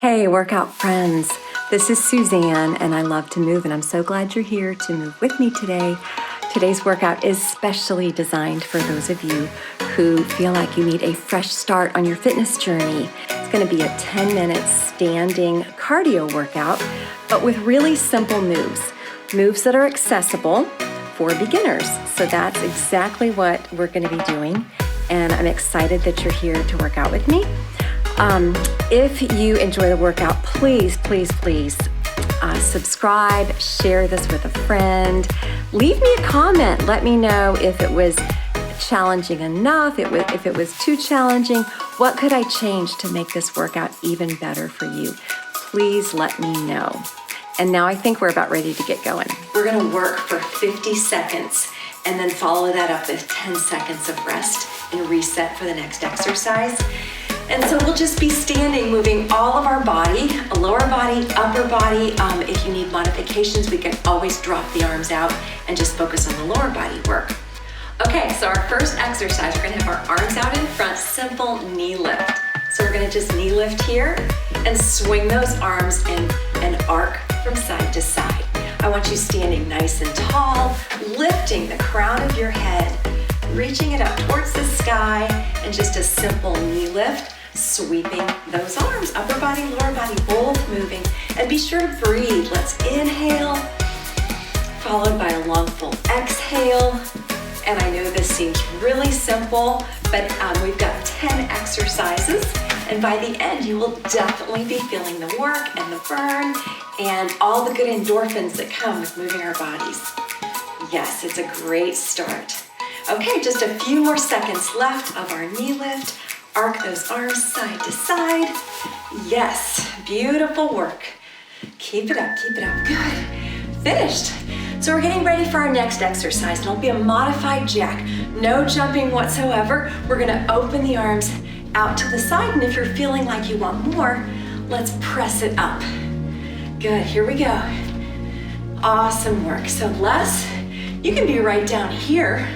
Hey, workout friends. This is Suzanne, and I love to move, and I'm so glad you're here to move with me today. Today's workout is specially designed for those of you who feel like you need a fresh start on your fitness journey. It's going to be a 10-minute standing cardio workout, but with really simple moves that are accessible for beginners. So that's exactly what we're going to be doing, and I'm excited that you're here to work out with me. If you enjoy the workout, please subscribe, share this with a friend, leave me a comment. Let me know if it was challenging enough, if it was too challenging. What could I change to make this workout even better for you? Please let me know. And now I think we're about ready to get going. We're gonna work for 50 seconds and then follow that up with 10 seconds of rest and reset for the next exercise. And so we'll just be standing, moving all of our body, lower body, upper body. If you need modifications, we can always drop the arms out and just focus on the lower body work. Okay, so our first exercise, we're gonna have our arms out in front, simple knee lift. So we're gonna just knee lift here and swing those arms in an arc from side to side. I want you standing nice and tall, lifting the crown of your head, reaching it up towards the sky, and just a simple knee lift, sweeping those arms, upper body, lower body, both moving. And be sure to breathe. Let's inhale, followed by a long full exhale. And I know this seems really simple, but we've got 10 exercises. And by the end, you will definitely be feeling the work and the burn and all the good endorphins that come with moving our bodies. Yes, it's a great start. Okay, just a few more seconds left of our knee lift. Arc those arms side to side. Yes, beautiful work. Keep it up, good. Finished. So we're getting ready for our next exercise. It'll be a modified jack. No jumping whatsoever. We're gonna open the arms out to the side, and if you're feeling like you want more, let's press it up. Good, here we go. Awesome work. So you can be right down here,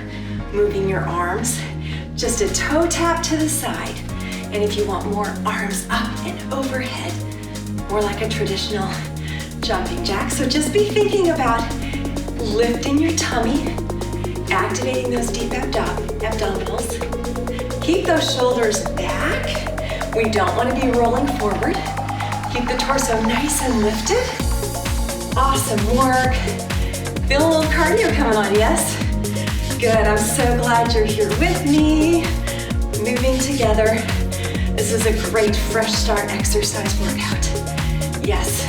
moving your arms, just a toe tap to the side. And if you want more, arms up and overhead, more like a traditional jumping jack. So just be thinking about lifting your tummy, activating those deep abdominals. Keep those shoulders back. We don't want to be rolling forward. Keep the torso nice and lifted. Awesome work. Feel a little cardio coming on, yes? Good, I'm so glad you're here with me, moving together. This is a great fresh start exercise workout. Yes,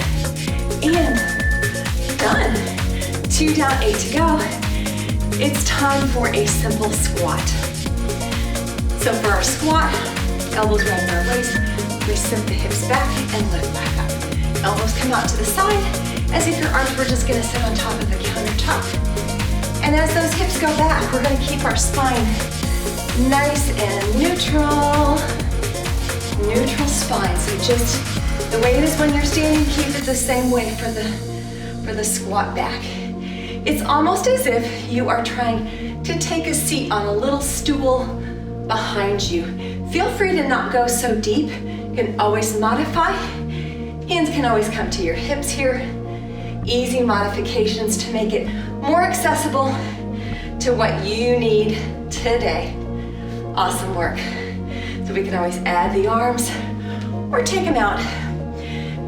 and done. 2 down, 8 to go. It's time for a simple squat. So for our squat, elbows right in our waist, we sink the hips back and lift back up. Elbows come out to the side, as if your arms were just gonna sit on top of the countertop. And as those hips go back, we're gonna keep our spine nice and neutral spine. So just the way it is when you're standing, keep it the same way for the squat back. It's almost as if you are trying to take a seat on a little stool behind you. Feel free to not go so deep. You can always modify. Hands can always come to your hips here. Easy modifications to make it more accessible to what you need today. Awesome work. So we can always add the arms or take them out.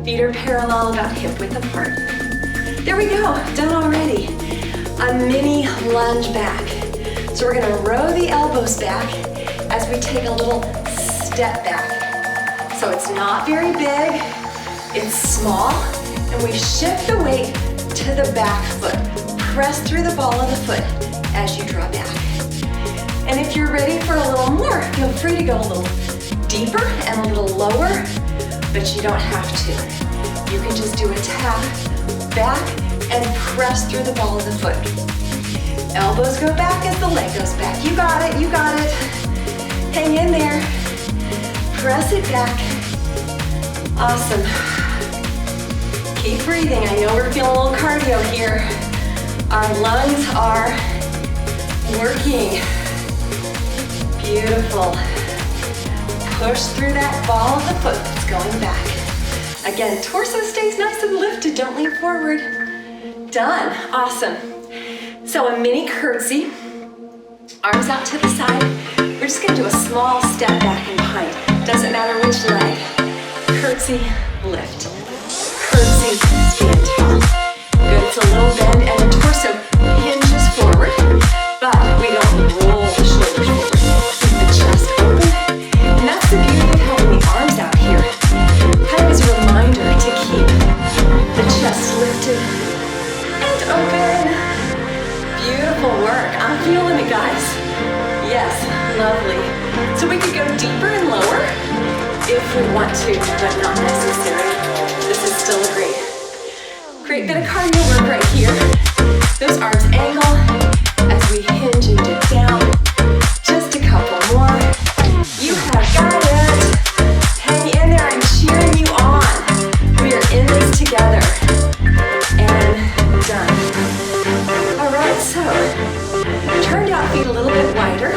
Feet are parallel, about hip width apart. There we go, done already. A mini lunge back. So we're gonna row the elbows back as we take a little step back. So it's not very big, it's small, and we shift the weight to the back foot. Press through the ball of the foot as you draw back. And if you're ready for a little more, feel free to go a little deeper and a little lower, but you don't have to. You can just do a tap back and press through the ball of the foot. Elbows go back as the leg goes back. You got it, you got it. Hang in there. Press it back. Awesome. Keep breathing. I know we're feeling a little cardio here. Our lungs are working. Beautiful. Push through that ball of the foot that's going back. Again, torso stays nice and lifted, don't lean forward. Done, awesome. So a mini curtsy, arms out to the side. We're just gonna do a small step back and behind. Doesn't matter which leg. Curtsy, lift. Curtsy, stand tall. Good, it's a little bend and the torso hinges forward, but we don't roll the shoulders forward. Keep the chest open. And that's the beauty of having the arms out here. Kind of as a reminder to keep the chest lifted and open. Beautiful work. I'm feeling it, guys. Yes, lovely. So we could go deeper and lower if we want to, but not necessary. This is still a great bit of cardio work right here. Those arms angle as we hinge and dip down. Just a couple more. You have got it. Hang in there, I'm cheering you on. We are in this together. And done. All right, so turn out feet a little bit wider.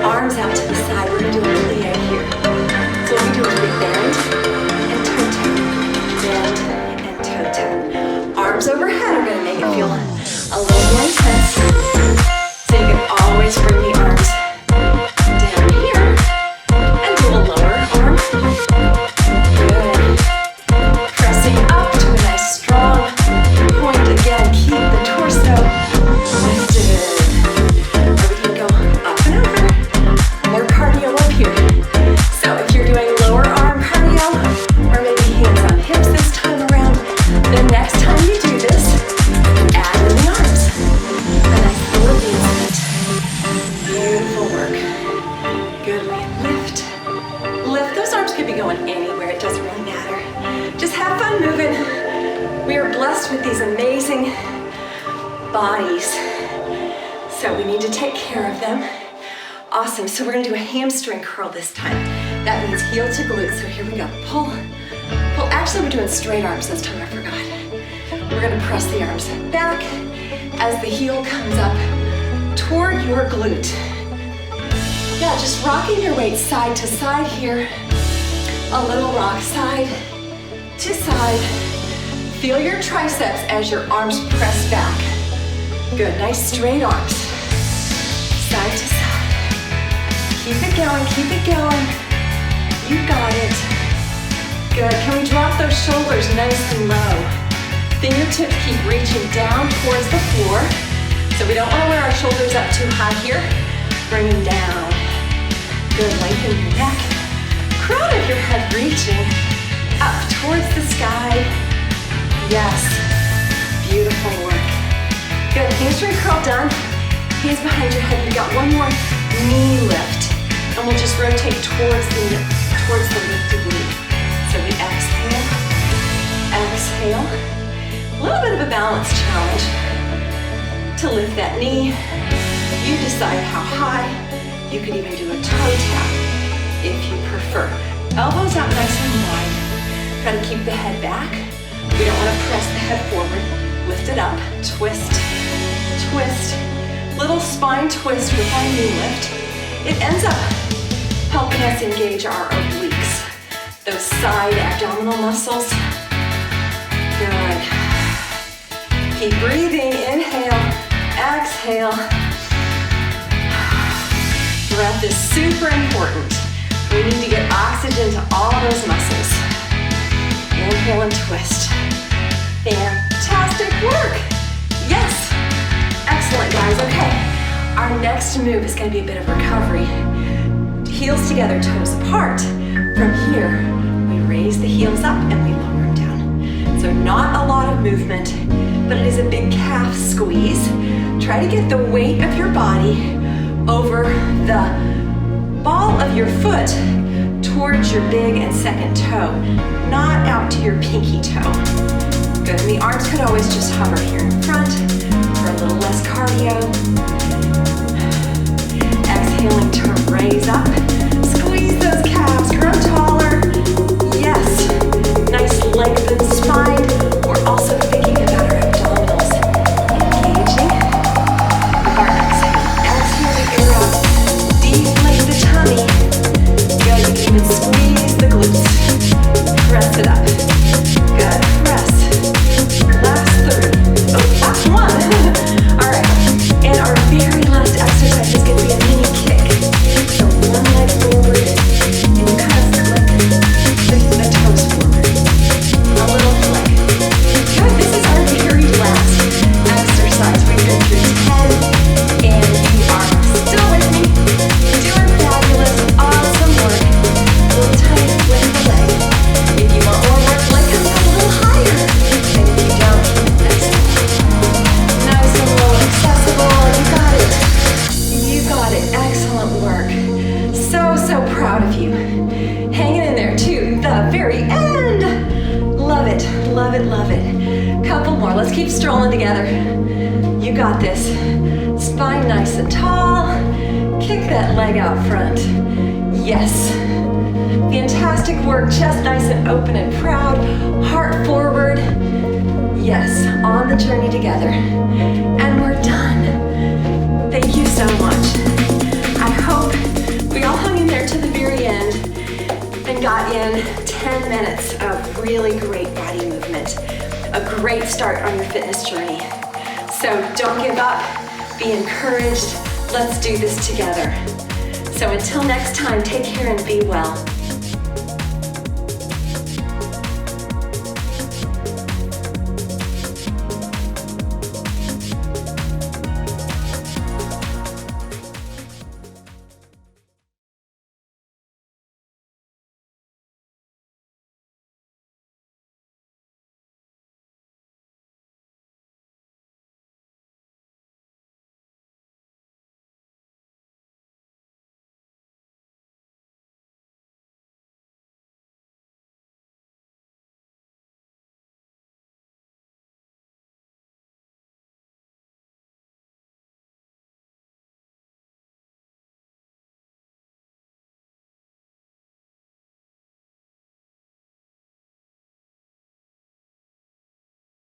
Arms out to the side. We're gonna do a plie here. So we do a big bend and toe-toe. Bend and toe-toe. Arms overhead are gonna make it feel a little more intense. So you can always bring the arms down here and do a lower arm. Good. Pressing up to a nice strong point. Again, keep the torso lifted. Or we can go up and over. More cardio up here. So if you're doing lower arm cardio, or maybe hands on hips this time around, the next time you do this, add in the arms. A nice little movement. Beautiful work. Good, we lift. Lift. Those arms could be going anywhere, it doesn't really matter. Just have fun moving. We are blessed with these amazing bodies. So we need to take care of them. Awesome, so we're gonna do a hamstring curl this time. That means heel to glute, so here we go. Pull, pull. Actually, we're doing straight arms this time, I forgot. We're gonna press the arms back as the heel comes up toward your glute. Yeah, just rocking your weight side to side here. A little rock side to side. Feel your triceps as your arms press back. Good, nice straight arms. Side to side. Keep it going, keep it going. You got it. Good, can we drop those shoulders nice and low? Fingertips keep reaching down towards the floor. So we don't want to wear our shoulders up too high here. Bring them down. Good, lengthen your neck. Crown of your head reaching up towards the sky. Yes, beautiful work. Good, hamstring curl done. Hands behind your head. We got one more knee lift. And we'll just rotate towards the lifted knee. So we exhale, exhale. A little bit of a balance challenge to lift that knee. You decide how high. You could even do a toe tap if you prefer. Elbows out nice and wide. Try to keep the head back. We don't want to press the head forward. Lift it up, twist, twist. Little spine twist with our knee lift. It ends up helping us engage our obliques, those side abdominal muscles. Good. Keep breathing. Inhale, exhale. Breath is super important. We need to get oxygen to all those muscles. Inhale and twist. Fantastic work. Yes. Excellent, guys. Okay. Our next move is going to be a bit of recovery. Heels together, toes apart. From here, we raise the heels up and we lower them down. So not a lot of movement, but it is a big calf squeeze. Try to get the weight of your body over the ball of your foot towards your big and second toe, not out to your pinky toe. Good, and the arms could always just hover here in front for a little less cardio. Exhaling to raise up. Squeeze those calves, grow taller. Yes, nice lengthened spine. We're also thinking about our abdominals. Engaging with our exhale. Exhale the air out. Deflate the tummy. Good, you can even squeeze the glutes. Press it up. love it, love it. Couple more, let's keep strolling together. You got this. Spine nice and tall. Kick that leg out front. Yes. Fantastic work, chest nice and open and proud. Heart forward. Yes, on the journey together. And we're done. Thank you so much. I hope we all hung in there to the very end and got in 10 minutes of really great body movement. A great start on your fitness journey. So don't give up, be encouraged. Let's do this together. So until next time, take care and be well.